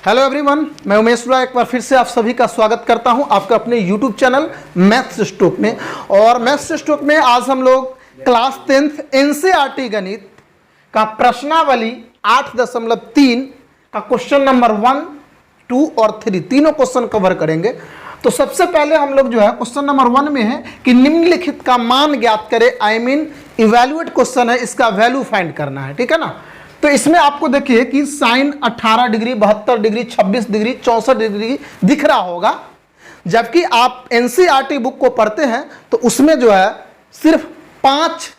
Hello everyone, मैं उमेश राय एक बार फिर से आप सभी का स्वागत करता हूं आपका अपने यूट्यूब चैनल मैथ्स स्टोक में। और मैथ्स स्टोक में आज हम लोग क्लास 10th एनसीईआरटी गणित का प्रश्नावली 8.3 का क्वेश्चन नंबर 1, 2 और 3 तीनों क्वेश्चन कवर करेंगे। तो सबसे पहले हम लोग जो है क्वेश्चन नंबर 1 में है कि निम्नलिखित का मान ज्ञात करें। इवैल्यूएट क्वेश्चन है, इसका वैल्यू फाइंड करना है, ठीक है ना। तो इसमें आपको देखिए कि sine 18 degree, 72 degree, 26 degree, 64 degree दिख रहा होगा। जबकि आप एनसीईआरटी बुक को पढ़ते हैं तो उसमें जो है सिर्फ 5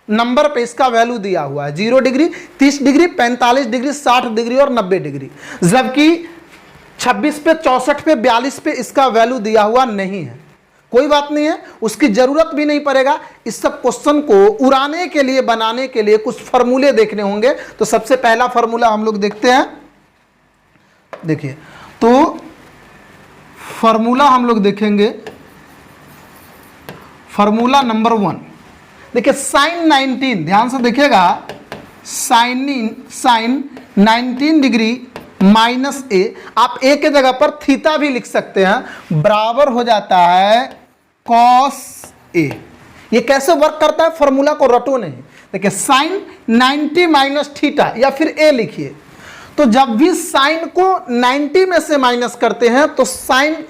नंबर पे इसका वैल्यू दिया हुआ है, 0 डिग्री, 30 डिग्री, 45 डिग्री, 60 डिग्री और 90 डिग्री। जबकि 26 पे, 64 पे, 42 पे इसका वैल्यू दिया हुआ नहीं है। कोई बात नहीं है, उसकी जरूरत भी नहीं पड़ेगा। इस सब क्वेश्चन को उड़ाने के लिए, बनाने के लिए कुछ फॉर्मूले देखने होंगे। तो सबसे पहला फॉर्मूला हम लोग देखते हैं। देखिए, तो फॉर्मूला हम लोग देखेंगे, फॉर्मूला नंबर 1। देखिए साइन 19, ध्यान से देखिएगा, साइन 19 डिग्री माइनस ए, आप ए के जगह पर थीटा भी लिख सकते हैं, बराबर हो जाता है कॉस ए। ये कैसे वर्क करता है, फॉर्मूला को रटो नहीं। देखिए साइन 90 माइनस थीटा या फिर ए लिखिए। तो जब भी साइन को 90 में से माइनस करते हैं तो साइन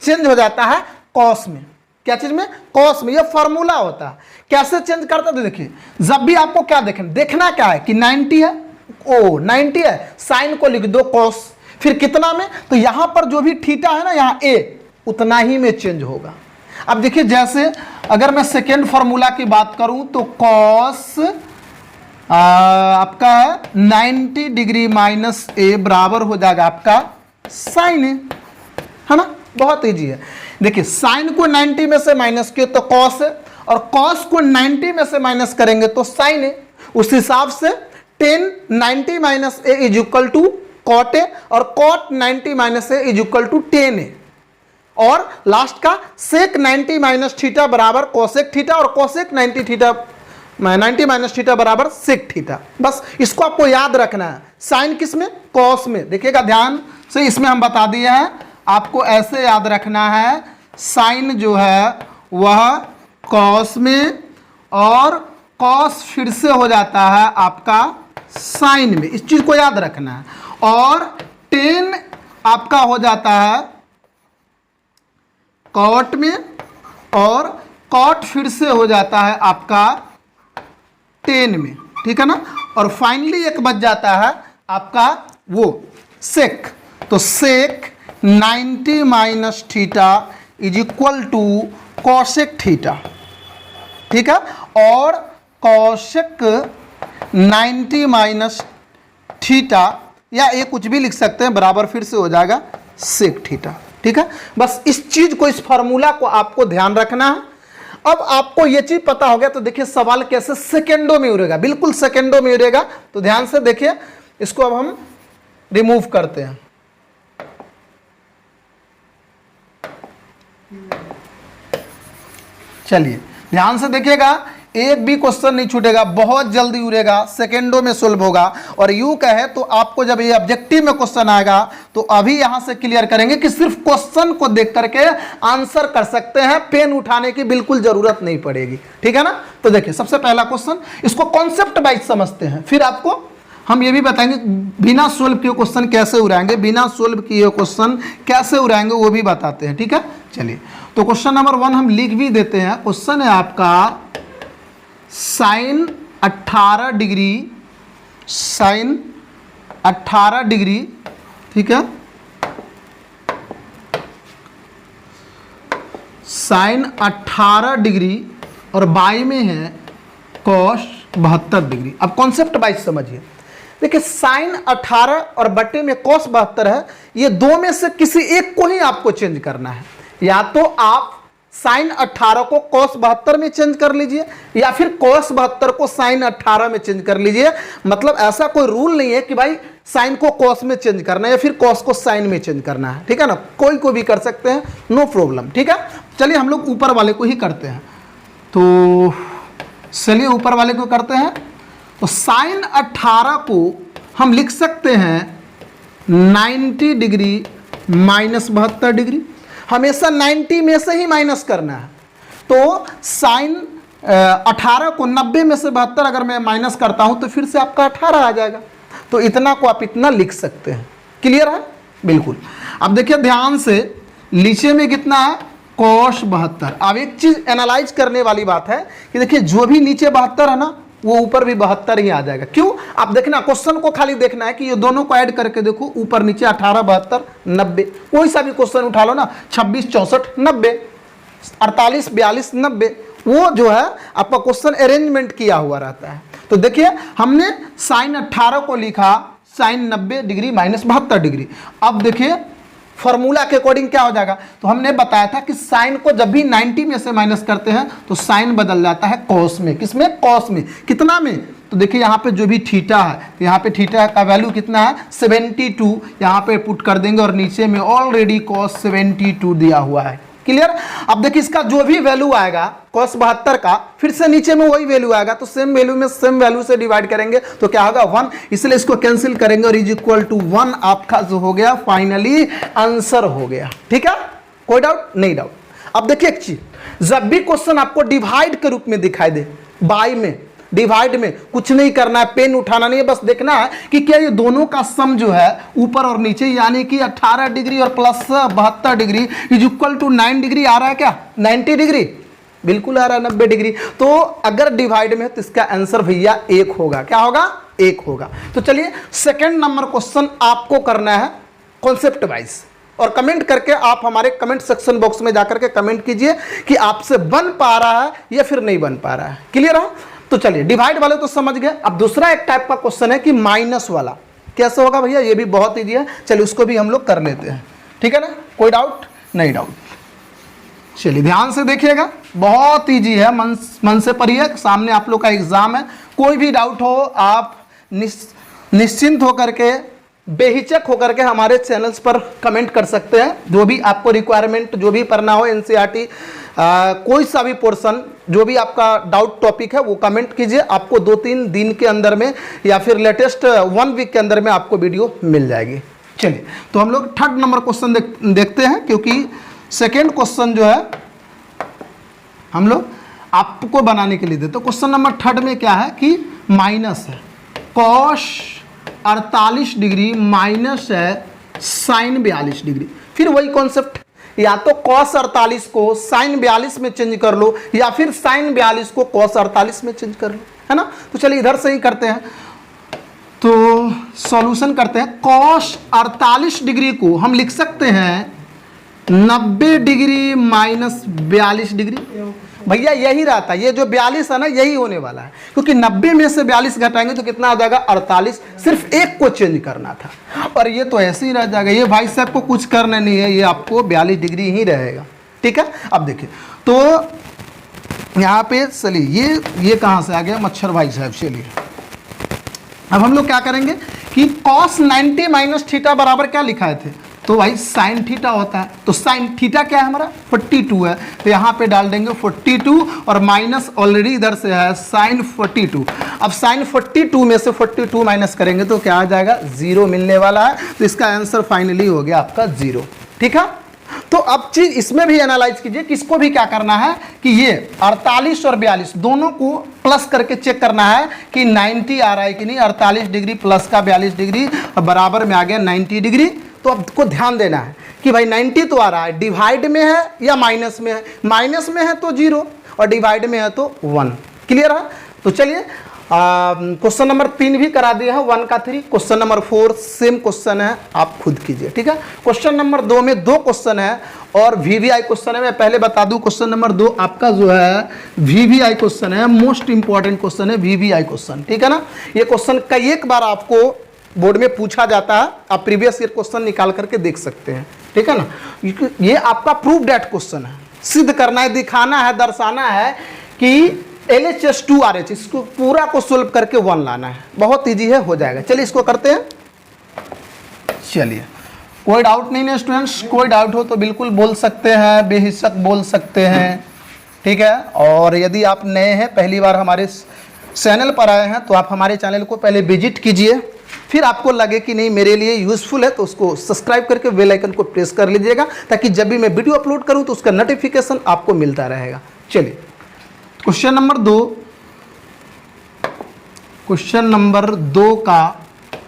चेंज हो जाता है कॉस में। क्या चीज में? कॉस में। ये फॉर्मूला होता है। कैसे चेंज करता है? तो देखिए, जब भी आपको क्या देखना क्या है कि 90 है, 90 है, साइन को लिख दो कॉस, फिर कितना में? तो यहां पर जो भी थीटा है ना, यहां ए, उतना ही में चेंज होगा। अब देखिए, जैसे अगर मैं सेकेंड फॉर्मूला की बात करूं तो कॉस आपका है 90 डिग्री माइनस ए बराबर हो जाएगा आपका साइन ए, है ना। बहुत इजी है। देखिए साइन को 90 में से माइनस किए तो कॉस है, और कॉस को 90 में से माइनस करेंगे तो साइन है। उस हिसाब से 10 90 minus A is equal to cot A, और cot 90 minus A is equal to 10 A, और लास्ट का सेक 90 माइनस थीटा बराबर कोसेक थीटा, और कोसेक 90 माइनस थीटा बराबर सेक थीटा। बस इसको आपको याद रखना है। साइन किस में? कॉस में। देखिएगा ध्यान से, इसमें हम बता दिए हैं, आपको ऐसे याद रखना है, साइन जो है वह कॉस में, और कॉस फिर से हो जाता है आपका साइन में। इस चीज को याद रखना है। और 10 आपका हो जाता है कॉट में, और कॉट फिर से हो जाता है आपका 10 में, ठीक है ना। और फाइनली एक बच जाता है आपका वो सेक। तो sec 90 minus theta is equal to cosec theta, ठीक है। और कॉसेक 90 माइनस थीटा, या ये कुछ भी लिख सकते हैं, बराबर फिर से हो जाएगा सेक थीटा, ठीक है। बस इस चीज को, इस फॉर्मूला को आपको ध्यान रखना है। अब आपको ये चीज पता हो गया तो देखिए सवाल कैसे सेकेंडों में उड़ेगा, बिल्कुल सेकेंडों में उड़ेगा। तो ध्यान से देखिए, इसको अब हम रिमूव करते हैं। चलिए ध्यान से देखिएगा, एक भी क्वेश्चन नहीं छूटेगा, बहुत जल्दी उड़ेगा, सेकेंडों में सोल्व होगा। और यूं कहे तो आपको जब ये ऑब्जेक्टिव में क्वेश्चन आएगा तो अभी यहां से क्लियर करेंगे कि सिर्फ क्वेश्चन को देख करके आंसर कर सकते हैं, पेन उठाने की बिल्कुल जरूरत नहीं पड़ेगी, ठीक है ना। तो देखिए सबसे पहला क्वेश्चन, इसको कॉन्सेप्ट वाइज समझते हैं, फिर आपको हम ये भी बताएंगे बिना सोल्व किए क्वेश्चन कैसे उड़ाएंगे, बिना सोल्व किए क्वेश्चन कैसे उड़ाएंगे वो भी बताते हैं, ठीक है। चलिए, तो क्वेश्चन नंबर 1 हम लिख भी देते हैं। क्वेश्चन है आपका साइन 18 डिग्री, साइन 18 डिग्री, ठीक है, साइन 18 डिग्री, और बाई में है कॉस 72 डिग्री। अब कॉन्सेप्ट वाइज समझिए। देखिए साइन 18 और बटे में कॉस 72 है, ये दो में से किसी एक को ही आपको चेंज करना है। या तो आप साइन 18 को कॉस 72 में चेंज कर लीजिए, या फिर कॉस 72 को साइन 18 में चेंज कर लीजिए। मतलब ऐसा कोई रूल नहीं है कि भाई साइन को कॉस में चेंज करना है या फिर कॉस को साइन में चेंज करना है, ठीक है ना। कोई को भी कर सकते हैं, नो प्रॉब्लम, ठीक है। चलिए हम लोग ऊपर वाले को ही करते हैं। तो चलिए ऊपर वाले को करते हैं। तो साइन 18 को हम लिख सकते हैं 90 डिग्री माइनस 72 डिग्री। हमेशा 90 में से ही माइनस करना है। तो साइन 18 को 90 में से 72 अगर मैं माइनस करता हूं तो फिर से आपका 18 आ जाएगा। तो इतना को आप इतना लिख सकते हैं। क्लियर है? बिल्कुल। अब देखिए ध्यान से, नीचे में कितना है? cos 72। अब एक चीज एनालाइज करने वाली बात है कि देखिए जो भी नीचे 72 है ना, वो ऊपर भी 72 ही आ जाएगा। क्यों? आप देखना, क्वेश्चन को खाली देखना है कि ये दोनों को ऐड करके देखो, ऊपर नीचे 18 72 90। कोई सा भी क्वेश्चन उठा लो ना, 26 64 90, 48 42 90, वो जो है आपका क्वेश्चन अरेंजमेंट किया हुआ रहता है। तो देखिए हमने साइन 18 को लिखा साइन 90 डिग्री माइनस 72 डिग्री। अब देखिए फॉर्मूला के अकॉर्डिंग क्या हो जाएगा, तो हमने बताया था कि साइन को जब भी 90 में से माइनस करते हैं तो साइन बदल जाता है कॉस में। किसमें? कॉस में। कितना में? तो देखिए यहाँ पे जो भी थीटा है, तो यहाँ पे थीटा का वैल्यू कितना है? 72। यहाँ पे पुट कर देंगे और नीचे में ऑलरेडी कॉस 72 दिया हुआ है। क्लियर? अब देखिए इसका जो भी वैल्यू आएगा कॉस 72 का, फिर से नीचे में वही वैल्यू आएगा, तो सेम वैल्यू में सेम वैल्यू से डिवाइड करेंगे तो क्या होगा? 1। इसलिए इसको कैंसिल करेंगे और इज इक्वल टू 1 आपका जो हो गया फाइनली आंसर हो गया। ठीक है? कोई डाउट? नहीं डाउट। अब देखिए एक चीज, जब भी क्वेश्चन आपको डिवाइड के रूप में दिखाई दे, बाय में, डिवाइड में, कुछ नहीं करना है, पेन उठाना नहीं है, बस देखना है कि क्या ये दोनों का सम जो है ऊपर और नीचे, यानी कि 18 डिग्री और plus 72 degree is equal to 9 degree आ रहा है क्या? 90 डिग्री बिल्कुल आ रहा है, 90 डिग्री। तो अगर डिवाइड में है तो इसका आंसर भैया 1 होगा। क्या होगा? 1 होगा। तो चलिए सेकंड नंबर क्वेश्चन आपको करना है कॉन्सेप्ट वाइज, और कमेंट करके आप हमारे कमेंट सेक्शन बॉक्स में जाकर के कमेंट कीजिए कि आपसे बन पा रहा है या फिर नहीं बन पा रहा है। क्लियर है? तो चलिए डिवाइड वाले तो समझ गए। अब दूसरा एक टाइप का क्वेश्चन है कि माइनस वाला कैसे होगा भैया, ये भी बहुत ईजी है। चलिए उसको भी हम लोग कर लेते हैं। ठीक है ना? कोई डाउट? नहीं डाउट। चलिए ध्यान से देखिएगा, बहुत ईजी है, मन से पढ़िए, सामने आप लोग का एग्जाम है। कोई भी डाउट हो आप निश्चिंत होकर के, बेहिचक होकर के हमारे चैनल्स पर कमेंट कर सकते हैं। जो भी आपको रिक्वायरमेंट, जो भी पढ़ना हो, एनसीईआरटी कोई सा भी पोर्शन, जो भी आपका डाउट टॉपिक है वो कमेंट कीजिए। आपको 2-3 दिन के अंदर में या फिर लेटेस्ट 1 वीक के अंदर में आपको वीडियो मिल जाएगी। चलिए तो हम लोग थर्ड नंबर क्वेश्चन देखते हैं, क्योंकि सेकेंड क्वेश्चन जो है हम लोग आपको बनाने के लिए देते। तो क्वेश्चन नंबर थर्ड में क्या है कि माइनस है, कॉस 48 डिग्री माइनस है साइन 42 डिग्री। फिर वही कॉन्सेप्ट, या तो कॉस 48 को साइन 42 में चेंज कर लो, या फिर साइन 42 को कॉस 48 में चेंज कर लो, है ना? तो चलिए इधर से ही करते हैं। तो सॉल्यूशन करते हैं। कॉस 48 डिग्री को हम लिख सकते हैं 90 डिग्री माइनस 42 डिग्री। भैया यही रहता है, ये जो 42 है ना यही होने वाला है, क्योंकि 90 में से 42 घटाएंगे तो कितना आ जाएगा? 48। सिर्फ एक को चेंज करना था, और ये तो ऐसे ही रह जाएगा। ये भाई साहब को कुछ करना नहीं है, ये आपको 42 डिग्री ही रहेगा। ठीक है? अब देखिए तो यहाँ पे चलिए ये कहाँ से आ गया? मच्छर भाई साहब। चलिए अब हम लोग क्या करेंगे कि cos 90 माइनस थीटा बराबर क्या लिखाए थे? तो भाई साइन थीटा होता है। तो साइन थीटा क्या है हमारा? 42 है, तो यहाँ पे डाल देंगे 42 और माइनस ऑलरेडी इधर से है साइन 42। अब साइन 42 में से 42 माइनस करेंगे तो क्या आ जाएगा? 0 मिलने वाला है। तो इसका आंसर फाइनली हो गया आपका 0। ठीक है? तो अब चीज इसमें भी एनालाइज कीजिए कि इसको भी क्या करना है कि ये 48 और 42 दोनों को प्लस करके चेक करना है कि 90 आ रहा है कि नहीं। 48 डिग्री प्लस का 42 डिग्री बराबर में आ गया 90 डिग्री। तो अब को ध्यान देना है कि भाई 90 तो आ रहा है, डिवाइड में है या माइनस में है? माइनस में है तो 0 और डिवाइड में है तो 1। क्लियर है? तो चलिए क्वेश्चन नंबर 3 भी करा दिया है 1 का 3। क्वेश्चन नंबर 4 सेम क्वेश्चन है, आप खुद कीजिए। ठीक है? क्वेश्चन नंबर 2 में 2 क्वेश्चन है और वीवीआई क्वेश्चन है। मैं पहले बता दूं क्वेश्चन नंबर 2 आपका जो है वीवीआई क्वेश्चन है, मोस्ट इंपॉर्टेंट क्वेश्चन है वीवीआई क्वेश्चन। ठीक है ना? ये क्वेश्चन कई एक बार आपको बोर्ड में पूछा जाता है, आप प्रीवियस ईयर क्वेश्चन निकाल करके देख सकते हैं। ठीक है ना? ये आपका प्रूफ डेट क्वेश्चन है, सिद्ध करना है, दिखाना है, दर्शाना है कि LHS2 RH, इसको पूरा को सोल्व करके 1 लाना है। बहुत इजी है, हो जाएगा। चलिए इसको करते हैं। चलिए कोई डाउट नहीं है स्टूडेंट्स? कोई डाउट हो तो बिल्कुल बोल सकते हैं, बेहिचक बोल सकते हैं। ठीक है? और यदि आप नए हैं, पहली बार हमारे चैनल पर आए हैं, तो आप हमारे चैनल को पहले विजिट कीजिए, फिर आपको लगे कि नहीं मेरे लिए यूज़फुल है, तो उसको सब्सक्राइब करके बेल आइकन को प्रेस कर लीजिएगा, ताकि जब भी मैं वीडियो अपलोड करूं तो उसका नोटिफिकेशन आपको मिलता रहेगा। चलिए क्वेश्चन नंबर 2 का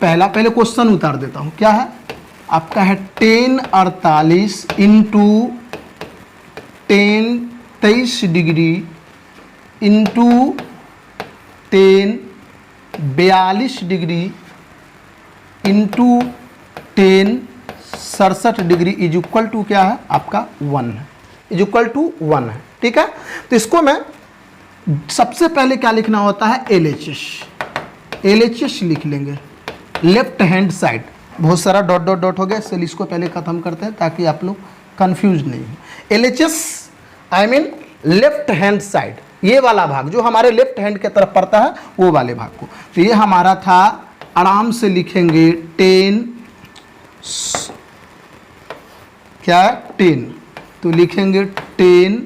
पहले क्वेश्चन उतार देता हूं। क्या है आपका? है 10 48 into 10 23 degree into 10 42 degree into 10 67 degree is equal to क्या है आपका 1 है, इज इक्वल टू 1 है। ठीक है, तो इसको मैं सबसे पहले क्या लिखना होता है? LHS लिख लेंगे, लेफ्ट हैंड साइड। बहुत सारा डॉट डॉट डॉट हो गया, चलिए इसको पहले खत्म करते हैं ताकि आप लोग कंफ्यूज नहीं हो। LHS I mean left hand side, ये वाला भाग जो हमारे लेफ्ट हैंड की तरफ पड़ता है वो वाले भाग को। तो ये हमारा था, आराम से लिखेंगे 10 क्या 10, तो लिखेंगे 10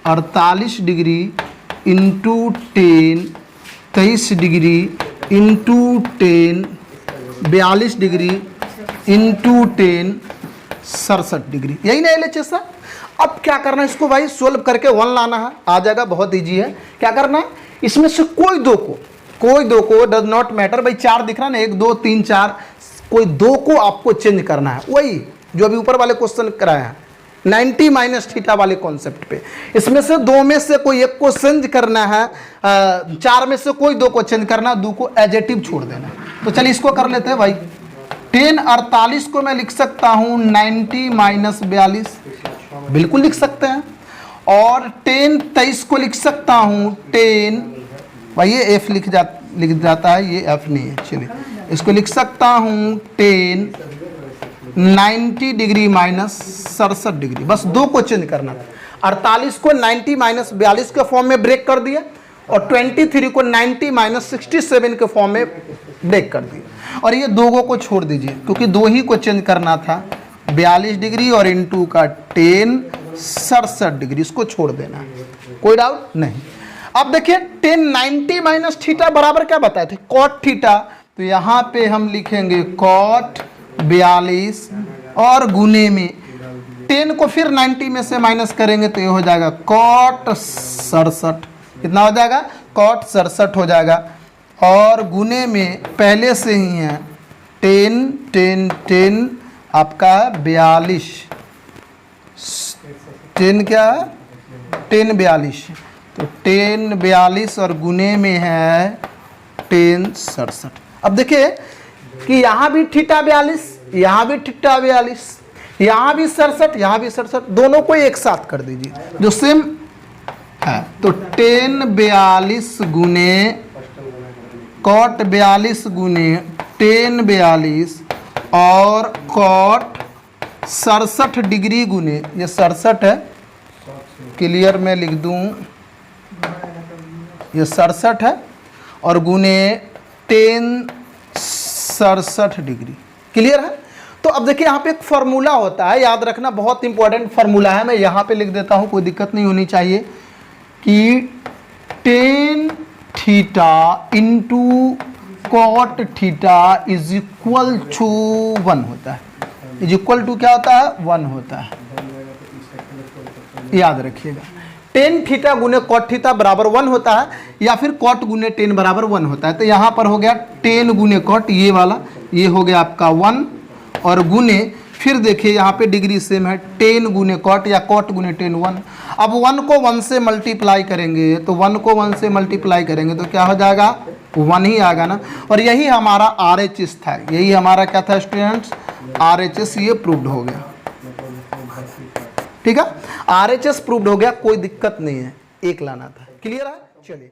48 degree into 10 23 degree into 10 42 degree into 10 67 degree, यही ना LHS है। अब क्या करना है इसको भाई? सोल्व करके 1 लाना है, आ जाएगा, बहुत इजी है। क्या करना है? इसमें से कोई दो को डज नॉट मैटर भाई, 4 दिख रहा है ना, 1 2 3 4, कोई 2 को आपको चेंज करना है, वही जो अभी ऊपर वाले क्वेश्चन कराया है 90 माइनस थीटा वाले कॉन्सेप्ट पे। इसमें से 2 में से कोई एक को चेंज करना है, 4 में से कोई 2 को चेंज करना, 2 को एडजेटिव छोड़ देना है। तो चलिए इसको कर लेते हैं भाई। 10 48 को मैं लिख सकता हूँ 90 माइनस 42, बिल्कुल लिख सकते हैं। और 10 23 को लिख सकता हूँ 10, भाई ये F लिख जाता है, ये F नहीं है। चलिए इसको लिख सकता हूँ 10 90 डिग्री माइनस 67 डिग्री, बस 2 को चेंज करना था। 48 को 90 माइनस 42 के फॉर्म में ब्रेक कर दिया, और 23 को 90 माइनस 67 के फॉर्म में ब्रेक कर दिया। और ये 2 को छोड़ दीजिए, क्योंकि 2 ही को चेंज करना था, 42 डिग्री और इंटू का 10 67 डिग्री, इसको छोड़ देना है, कोई डाउट नहीं। अब देखिए 10 90 माइनस थीटा बराबर क्या बताए थे? Cot theta. तो यहाँ पे हम लिखेंगे कॉट 42 और गुने में 10 को फिर 90 में से माइनस करेंगे तो ये हो जाएगा कॉट 67। कितना हो जाएगा? कॉट 67 हो जाएगा। और गुने में पहले से ही है 10 10 10 आपका 42, 10 क्या है? 10 42, तो 10 42 और गुने में है 10 67। अब देखिए कि यहाँ भी थीटा 42, यहाँ भी थीटा 42, यहाँ भी 67, यहाँ भी 67, दोनों को एक साथ कर दीजिए जो सेम है। तो 10 42 गुने कॉट 42 गुने 10 42 और कॉट 67 डिग्री गुने, ये 67 है, क्लियर में लिख दूं, ये 67 है, और गुने 10 67 डिग्री, क्लियर है। तो अब देखिए यहाँ पे एक फार्मूला होता है, याद रखना, बहुत इंपॉर्टेंट फार्मूला है, मैं यहाँ पे लिख देता हूँ, कोई दिक्कत नहीं होनी चाहिए, कि 10 theta into cot theta is equal to 1 होता है। इज इक्वल टू क्या होता है? 1 होता है, याद रखिएगा। 10 थीटा गुने कॉट थीटा बराबर 1 होता है, या फिर कॉट गुने 10 बराबर 1 होता है। तो यहाँ पर हो गया 10 गुने कॉट, ये वाला, ये हो गया आपका 1, और गुने फिर देखिए यहाँ पे डिग्री सेम है, 10 गुने कॉट या कॉट गुने 10 1। अब 1 को 1 से मल्टीप्लाई करेंगे, तो 1 को 1 से मल्टीप्लाई करेंगे तो क्या हो जाएगा? 1 ही आएगा ना। और यही हमारा RHS था, यही हमारा क्या था स्टूडेंट्स? RHS, ये प्रूव्ड हो गया। ठीक है, RHS प्रूव्ड हो गया, कोई दिक्कत नहीं है, एक लाना था, क्लियर है। चलिए